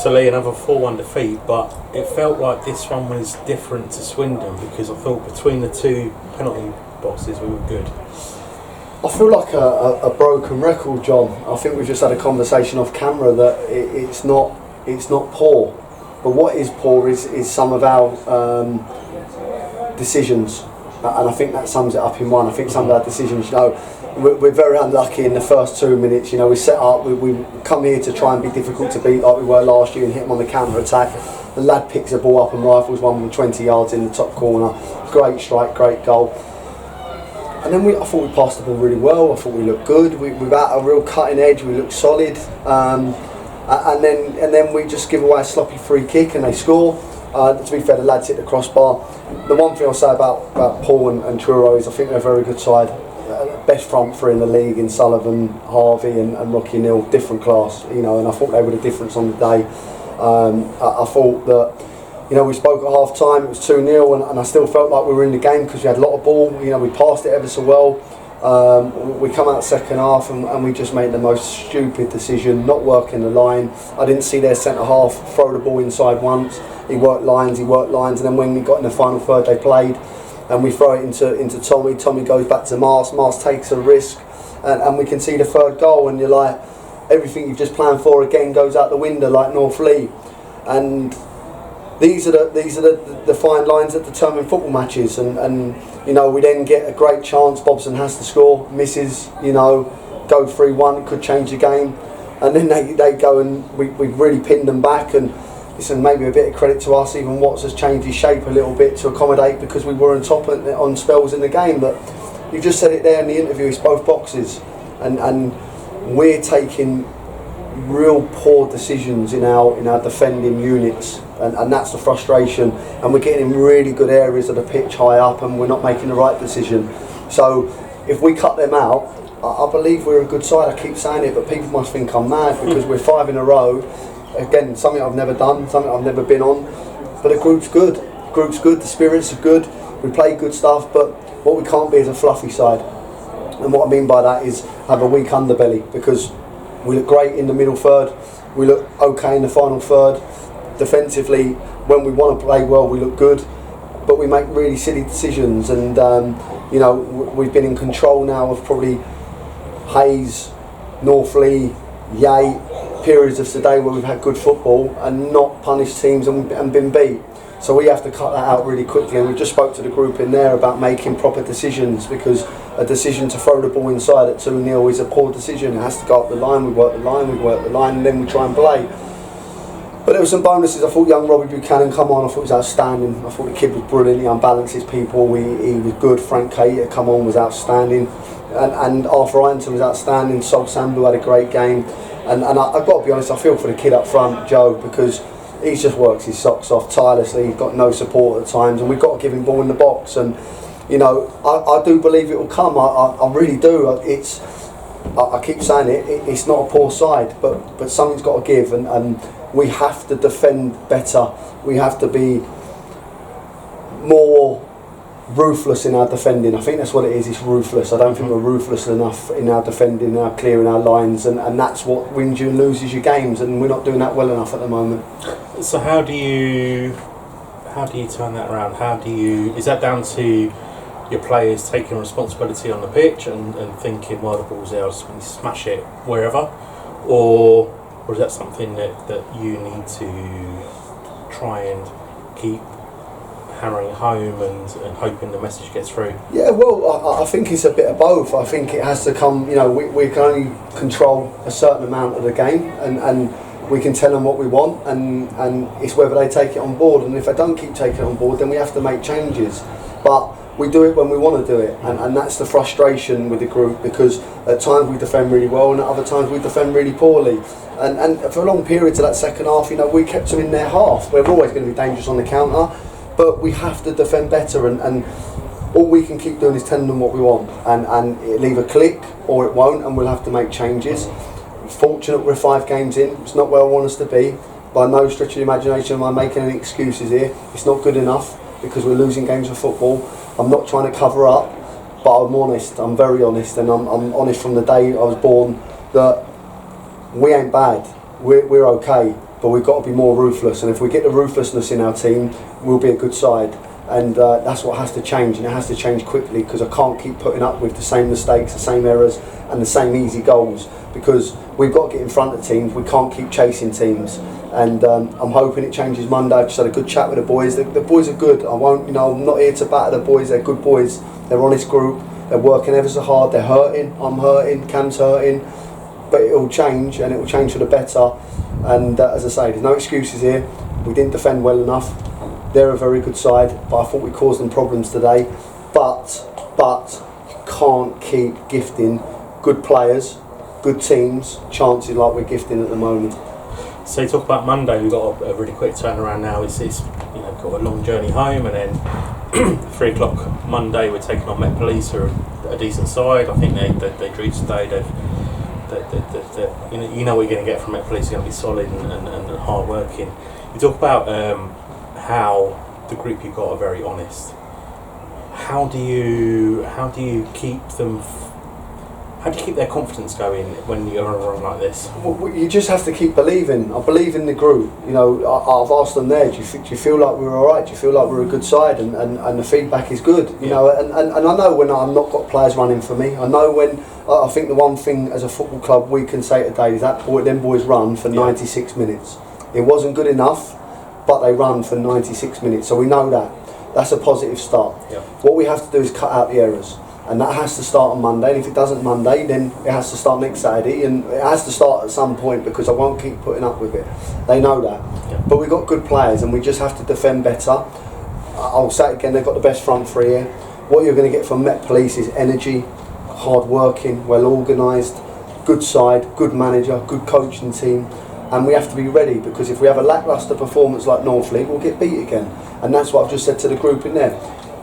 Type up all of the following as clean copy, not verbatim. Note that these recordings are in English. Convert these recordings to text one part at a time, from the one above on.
to Lee another 4-1 defeat, but it felt like this one was different to Swindon because I thought between the two penalty boxes we were good. I feel like a broken record, John. I think we've just had a conversation off camera that it's not poor, but what is poor is some of our decisions, and I think that sums it up in one. I think some of our decisions, we're very unlucky in the first 2 minutes. We set up, we come here to try and be difficult to beat like we were last year and hit them on the counter attack. The lad picks the ball up and rifles one from 20 yards in the top corner. Great strike, great goal. And then I thought we passed the ball really well. I thought we looked good. We were at a real cutting edge. We looked solid. And then we just give away a sloppy free kick and they score. To be fair, the lads hit the crossbar. The one thing I'll say about Paul and Truro is I think they're a very good side. Best front three in the league in Sullivan, Harvey and Rocky Neal. Different class, and I thought they were the difference on the day. I thought that. We spoke at half time, it was 2-0 and I still felt like we were in the game because we had a lot of ball, we passed it ever so well. We come out second half and we just made the most stupid decision, not working the line. I didn't see their centre half throw the ball inside once. He worked lines, and then when we got in the final third they played and we throw it into Tommy. Tommy goes back to Mars takes a risk and we can see the third goal and you're like, everything you've just planned for again goes out the window like North Lee. And these are the fine lines that determine football matches, and we then get a great chance. Bobson has to score, misses, go 3-1, it could change the game, and then they go and we've really pinned them back. And listen, maybe a bit of credit to us. Even Watts has changed his shape a little bit to accommodate because we were on top on spells in the game. But you just said it there in the interview. It's both boxes, and we're taking real poor decisions in our defending units. And that's the frustration, and we're getting in really good areas of the pitch high up and we're not making the right decision. So if we cut them out, I believe we're a good side. I keep saying it, but people must think I'm mad because we're 5 in a row. Again, something I've never done, something I've never been on, but the group's good, the spirits are good, we play good stuff, but what we can't be is a fluffy side. And what I mean by that is have a weak underbelly, because we look great in the middle third, we look okay in the final third. Defensively, when we want to play well, we look good, but we make really silly decisions. And we've been in control now of probably Hayes, Northley, Yate, periods of today where we've had good football and not punished teams and been beat. So we have to cut that out really quickly. And we just spoke to the group in there about making proper decisions, because a decision to throw the ball inside at 2-0 is a poor decision. It has to go up the line. We work the line, and then we try and play. But there were some bonuses. I thought young Robbie Buchanan come on. I thought he was outstanding. I thought the kid was brilliant. He unbalanced his people. He was good. Frank Cater come on was outstanding, and Arthur Ironton was outstanding. Sol Sambu had a great game, and I've got to be honest. I feel for the kid up front, Joe, because he just works his socks off tirelessly. He's got no support at times, and we've got to give him ball in the box. And I do believe it will come. I really do. I keep saying it's not a poor side, but something's got to give, and we have to defend better. We have to be more ruthless in our defending. I think that's what it is. It's ruthless. I don't think we're ruthless enough in our defending, our clearing our lines, and that's what wins you and loses your games. And we're not doing that well enough at the moment. So how do you turn that around? Is that down to your players taking responsibility on the pitch and thinking, well, the ball's there, so we smash it wherever, or is that something that you need to try and keep hammering home and hoping the message gets through? Yeah, well, I think it's a bit of both. I think it has to come, we can only control a certain amount of the game, and we can tell them what we want, and it's whether they take it on board. And if they don't keep taking it on board, then we have to make changes. But we do it when we want to do it, and that's the frustration with the group, because at times we defend really well and at other times we defend really poorly. And for long periods of that second half, we kept them in their half. We're always going to be dangerous on the counter, but we have to defend better, and all we can keep doing is telling them what we want, and it'll either click or it won't, and we'll have to make changes. Fortunate we're 5 games in. It's not where I want us to be. By no stretch of the imagination am I making any excuses here. It's not good enough because we're losing games of football. I'm not trying to cover up, but I'm honest. I'm very honest, and I'm honest from the day I was born that we ain't bad. We're okay. but we've got to be more ruthless. And if we get the ruthlessness in our team, we'll be a good side. And that's what has to change, and it has to change quickly, because I can't keep putting up with the same mistakes, the same errors, and the same easy goals, because we've got to get in front of teams. We can't keep chasing teams. And I'm hoping it changes Monday. I've just had a good chat with the boys. The boys are good. I'm not here to batter the boys. They're good boys. They're honest group. They're working ever so hard. They're hurting. I'm hurting. Cam's hurting. But it will change, and it will change for the better. And as I say, there's no excuses here. We didn't defend well enough. They're a very good side, but I thought we caused them problems today. But you can't keep gifting good players, good teams, chances like we're gifting at the moment. So you talk about Monday. We've got a really quick turnaround now. It's got a long journey home, and then 3 o'clock Monday we're taking on Met Police, who are a decent side. I think they drew today. You know what you're going to get from Met Police. Are going to be solid and hard working. You talk about how the group you've got are very honest. How do you keep them? How do you keep their confidence going when you're on a run like this? Well, you just have to keep believing. I believe in the group. I've asked them there, do you feel like we're all right? Do you feel like we're a good side? And the feedback is good. And I know when I'm not got players running for me. I know when. I think the one thing as a football club we can say today is that them boys run for 96 minutes. It wasn't good enough, but they run for 96 minutes. So we know that. That's a positive start. Yeah. What we have to do is cut out the errors. And that has to start on Monday, and if it doesn't Monday, then it has to start next Saturday, and it has to start at some point, because I won't keep putting up with it. They know that. Yeah. But we've got good players, and we just have to defend better. I'll say it again, they've got the best front three here. What you're going to get from Met Police is energy, hard working, well organised, good side, good manager, good coaching team, and we have to be ready, because if we have a lacklustre performance like Northleague, we'll get beat again. And that's what I've just said to the group in there.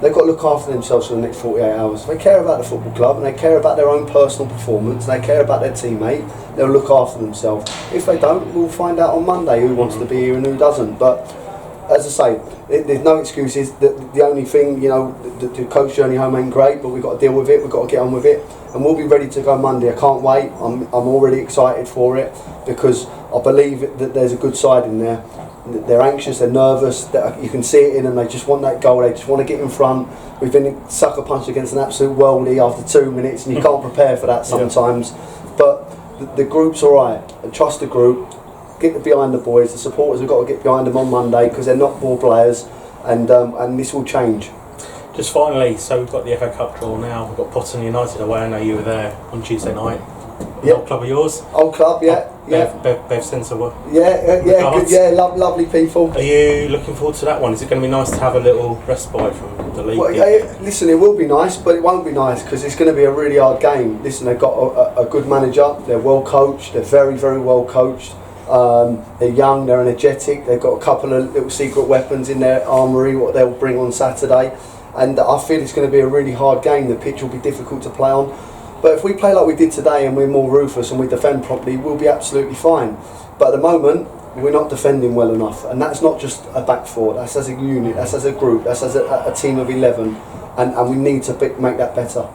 They've got to look after themselves for the next 48 hours. They care about the football club, and they care about their own personal performance, and they care about their teammate. They'll look after themselves. If they don't, we'll find out on Monday who wants to be here and who doesn't. But as I say, there's no excuses. The only thing, the coach journey home ain't great, but we've got to deal with it. We've got to get on with it, and we'll be ready to go Monday. I can't wait. I'm already excited for it, because I believe that there's a good side in there. They're anxious, they're nervous, you can see it in them, they just want that goal, they just want to get in front. We've been sucker punched against an absolute worldie after 2 minutes, and you can't prepare for that sometimes. But the group's alright, trust the group, get behind the boys, the supporters have got to get behind them on Monday, because they're not ball players, and this will change. Just finally, so we've got the FA Cup draw now, we've got Potton United away. I know you were there on Tuesday night. Yep. Old club of yours? Old club, yeah. Bev Sensor. Good, lovely people. Are you looking forward to that one? Is it going to be nice to have a little respite from the league? Well, listen, it will be nice, but it won't be nice, because it's going to be a really hard game. Listen, they've got a good manager, they're well coached, they're very, very well coached. They're young, they're energetic, they've got a couple of little secret weapons in their armoury, what they'll bring on Saturday. And I feel it's going to be a really hard game. The pitch will be difficult to play on. But if we play like we did today, and we're more ruthless and we defend properly, we'll be absolutely fine. But at the moment, we're not defending well enough, and that's not just a back four, that's as a unit, that's as a group, that's as a team of 11, and we need to make that better.